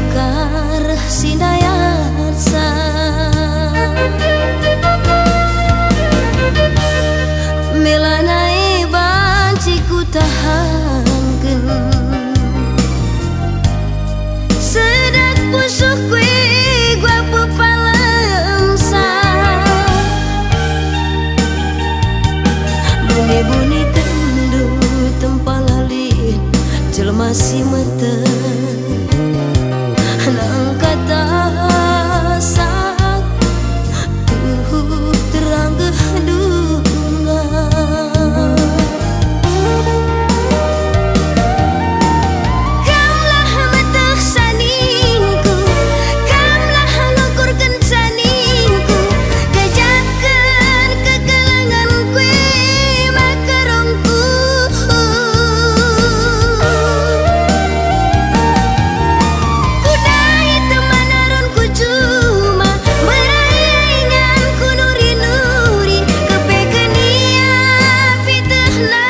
mekar sinayasa melanai banci ku tahankeun sedak pusuh kue gua pepalemsa buni-buni tendu tempal halin jelema si mete nang kata sak terang gedungan kamlah meteh saningku kamlah ngukurkeun saningku gajakeun kekelangan kue makarongku kudai teman aron ku cuma beraingan ku nuri-nuri kepekeun ieu fitehna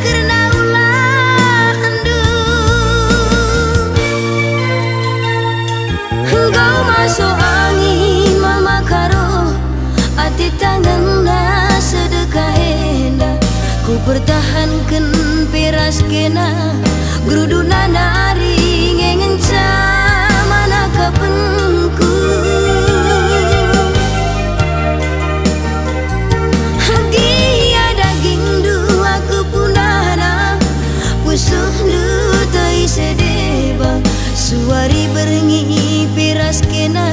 keurna ulah endung engkau masuk angin mama karo ati tanganna sedekah hendak ku pertahankeun piraskeuna gruduna nari ngenca mana kapenku hagia daging dua kepunana pusuh nu teu sedeba suari berengi piraskeuna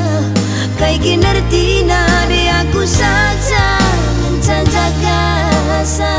kai kinertina de aku saja mencanjagasa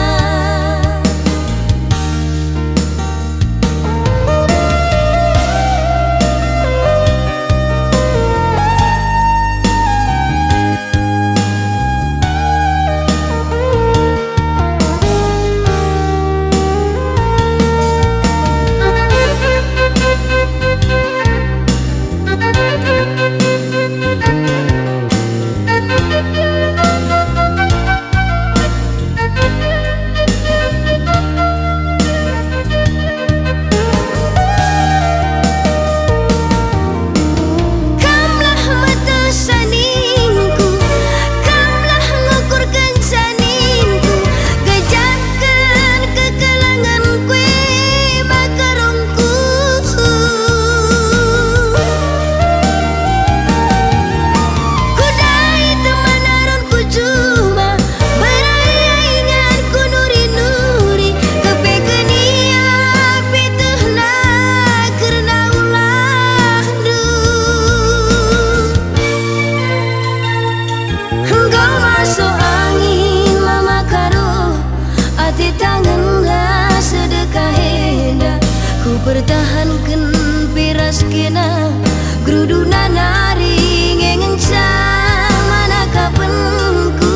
kamlah meteh saningku kamlah ngukurkeun saningku gajakeun kekelangan kue makarongku kudai teman aron ku cuma beraingan ku nuri-nuri kepekeun ieu fitehna keurna ulah endung engkau masuk angin mama karo ati tanganna sedekah hendak ku pertahankeun piraskeuna gruduna nari ngenca mana kapenku